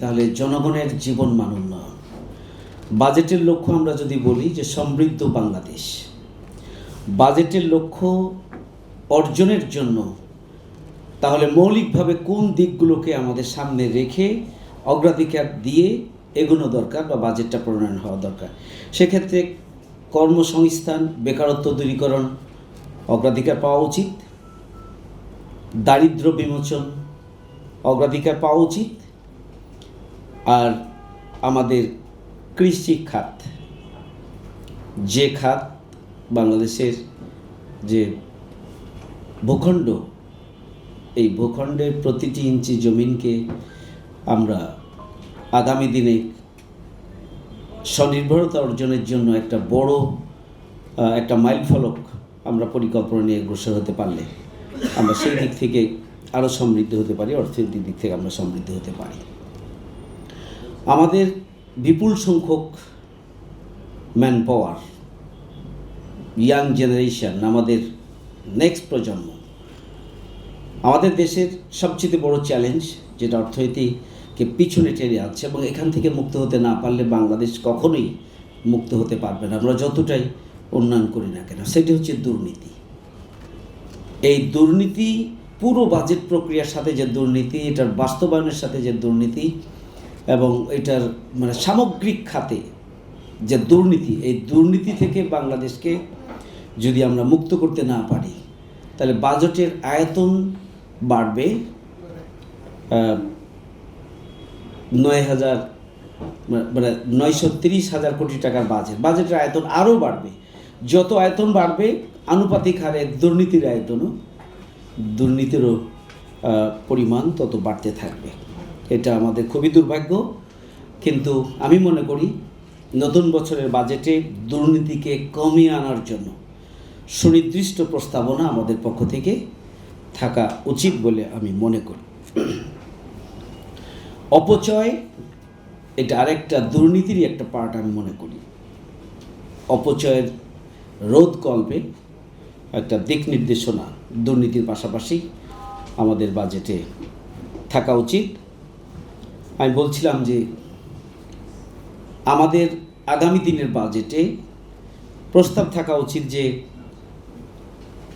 তাহলে জনগণের জীবন মান উন্নয়ন বাজেটের লক্ষ্য আমরা যদি বলি যে সমৃদ্ধ বাংলাদেশ, বাজেটের লক্ষ্য অর্জনের জন্য তাহলে মৌলিকভাবে কোন দিকগুলোকে আমাদের সামনে রেখে অগ্রাধিকার দিয়ে এগোনো দরকার বা বাজেটটা প্রণয়ন হওয়া দরকার। সেক্ষেত্রে কর্মসংস্থান, বেকারত্ব দূরীকরণ অগ্রাধিকার পাওয়া উচিত, দারিদ্র্য বিমোচন অগ্রাধিকার পাওয়া উচিত, আর আমাদের কৃষি খাত, যে খাত বাংলাদেশের যে ভূখণ্ড, এই ভূখণ্ডের প্রতিটি ইঞ্চি জমিনকে আমরা আগামী দিনে স্বনির্ভরতা অর্জনের জন্য একটা বড় একটা মাইলফলক আমরা পরিকল্পনা নিয়ে অগ্রসর হতে পারলে আমরা সেই দিক থেকে আরও সমৃদ্ধ হতে পারি, অর্থনৈতিক দিক থেকে আমরা সমৃদ্ধ হতে পারি। আমাদের বিপুল সংখ্যক ম্যান পাওয়ার, ইয়াং জেনারেশন, আমাদের নেক্সট প্রজন্ম আমাদের দেশের সবচেয়ে বড় চ্যালেঞ্জ, যেটা অর্থনীতিকে পিছনে টেনে আছে, এবং এখান থেকে মুক্ত হতে না পারলে বাংলাদেশ কখনোই মুক্ত হতে পারবে না, আমরা যতটাই উন্নয়ন করি না কেন। সেটি হচ্ছে দুর্নীতি। এই দুর্নীতি পুরো বাজেট প্রক্রিয়ার সাথে যে দুর্নীতি, এটার বাস্তবায়নের সাথে যে দুর্নীতি এবং এটার সামগ্রিক খাতে যে দুর্নীতি, এই দুর্নীতি থেকে বাংলাদেশকে যদি আমরা মুক্ত করতে না পারি তাহলে বাজেটের আয়তন বাড়বে 930,000 কোটি টাকার বাজেটের আয়তন আরও বাড়বে। যত আয়তন বাড়বে আনুপাতিক হারে দুর্নীতিরও পরিমাণ তত বাড়তে থাকবে। এটা আমাদের খুবই দুর্ভাগ্য, কিন্তু আমি মনে করি নতুন বছরের বাজেটে দুর্নীতিকে কমিয়ে আনার জন্য সুনির্দিষ্ট প্রস্তাবনা আমাদের পক্ষ থেকে থাকা উচিত বলে আমি মনে করি। অপচয়, এটা আরেকটা দুর্নীতিরই একটা পার্ট আমি মনে করি। অপচয়ের রোধকল্পে একটা দিক নির্দেশনা দুর্নীতির পাশাপাশি আমাদের বাজেটে থাকা উচিত। আমি বলছিলাম যে আমাদের আগামী দিনের বাজেটে প্রস্তাব থাকা উচিত যে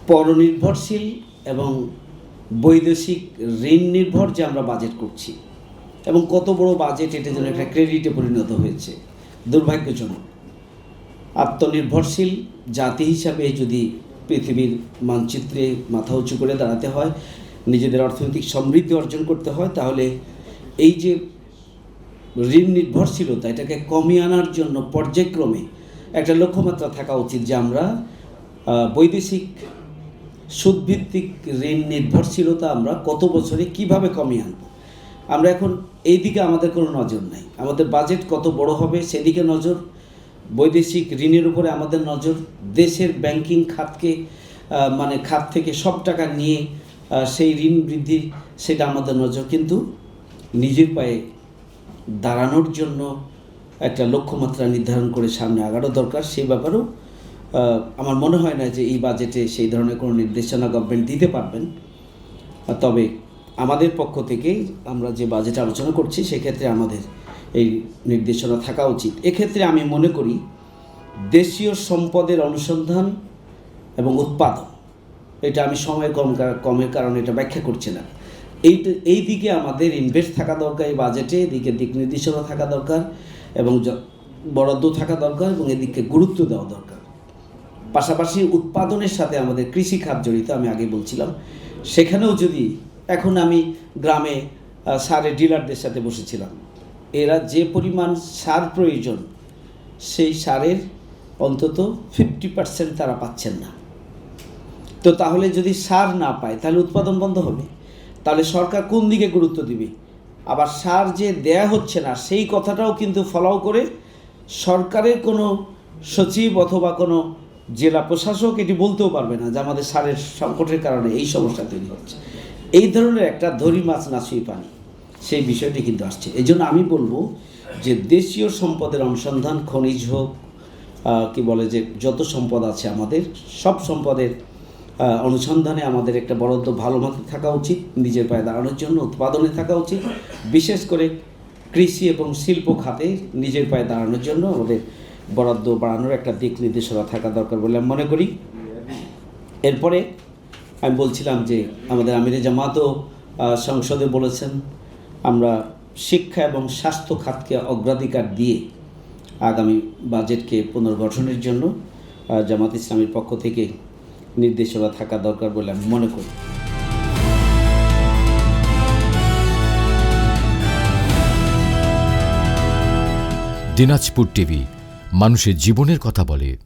পরনির্ভরশীল এবং বৈদেশিক ঋণ নির্ভর যে আমরা বাজেট করছি, এবং কত বড় বাজেট, এটা যেন একটা ক্রেডিটে পরিণত হয়েছে, দুর্ভাগ্যজনক। আত্মনির্ভরশীল জাতি হিসাবে যদি পৃথিবীর মানচিত্রে মাথা উঁচু করে দাঁড়াতে হয়, নিজেদের অর্থনৈতিক সমৃদ্ধি অর্জন করতে হয়, তাহলে এই যে ঋণ নির্ভরশীলতা, এটাকে কমিয়ে আনার জন্য পর্যায়ক্রমে একটা লক্ষ্যমাত্রা থাকা উচিত যে আমরা বৈদেশিক সুদভিত্তিক ঋণ নির্ভরশীলতা আমরা কত বছরে কিভাবে কমিয়ে আনব। আমরা এখন এই দিকে আমাদের কোনো নজর নাই। আমাদের বাজেট কত বড় হবে সেদিকে নজর, বৈদেশিক ঋণের উপরে আমাদের নজর, দেশের ব্যাংকিং খাতকে খাত থেকে সব টাকা নিয়ে সেই ঋণ বৃদ্ধি, সেটা আমাদের নজর। কিন্তু নিজের পায়ে দাঁড়ানোর জন্য একটা লক্ষ্যমাত্রা নির্ধারণ করে সামনে আগানো দরকার। সেই ব্যাপারেও আমার মনে হয় না যে এই বাজেটে সেই ধরনের কোনো নির্দেশনা গভর্নমেন্ট দিতে পারবেন। তবে আমাদের পক্ষ থেকে আমরা যে বাজেট আলোচনা করছি সেক্ষেত্রে আমাদের এই নির্দেশনা থাকা উচিত। এক্ষেত্রে আমি মনে করি দেশীয় সম্পদের অনুসন্ধান এবং উৎপাদন, এটা আমি সময় কমের কারণে এটা ব্যাখ্যা করছি না, এই দিকে আমাদের ইনভেস্ট থাকা দরকার। এই বাজেটে এদিকে দিক নির্দেশনা থাকা দরকার এবং বরাদ্দ থাকা দরকার এবং এদিকে গুরুত্ব দেওয়া দরকার। পাশাপাশি উৎপাদনের সাথে আমাদের কৃষি খাত জড়িত, আমি আগে বলছিলাম, সেখানেও যদি এখন আমি গ্রামে সারের ডিলারদের সাথে বসেছিলাম, এরা যে পরিমাণ সার প্রয়োজন সেই সারের অন্তত 50% তারা পাচ্ছেন না। তো তাহলে যদি সার না পায় তাহলে উৎপাদন বন্ধ হবে। তাহলে সরকার কোন দিকে গুরুত্ব দিবে? আবার সার যে দেয়া হচ্ছে না সেই কথাটাও কিন্তু ফলো করে সরকারের কোনো সচিব অথবা কোনো জেলা প্রশাসক এটি বলতেও পারবে না যে আমাদের সারের সংকটের কারণে এই সমস্যা তৈরি হচ্ছে। এই ধরনের একটা ধরি মাছ না ছুঁই পানি, সেই বিষয়টি কিন্তু আসছে। এই জন্য আমি বলবো যে দেশীয় সম্পদের অনুসন্ধান, খনিজ হোক, যে যত সম্পদ আছে আমাদের, সব সম্পদের অনুসন্ধানে আমাদের একটা বরাদ্দ ভালো মতো থাকা উচিত, নিজের পায়ে দাঁড়ানোর জন্য উৎপাদনে থাকা উচিত। বিশেষ করে কৃষি এবং শিল্প খাতে নিজের পায়ে দাঁড়ানোর জন্য আমাদের বরাদ্দ বাড়ানোর একটা দিক নির্দেশনা থাকা দরকার বলে আমি মনে করি। এরপরে আমি বলছিলাম যে আমাদের আমিরে জামাতও সংসদে বলেছেন আমরা শিক্ষা এবং স্বাস্থ্য খাতকে অগ্রাধিকার দিয়ে আগামী বাজেটকে পুনর্গঠনের জন্য জামাত ইসলামীর পক্ষ থেকে নির্দেশনা থাকা দরকার বলে আমি মনে করি। দিনাজপুর টিভি, মানুষের জীবনের কথা বলে।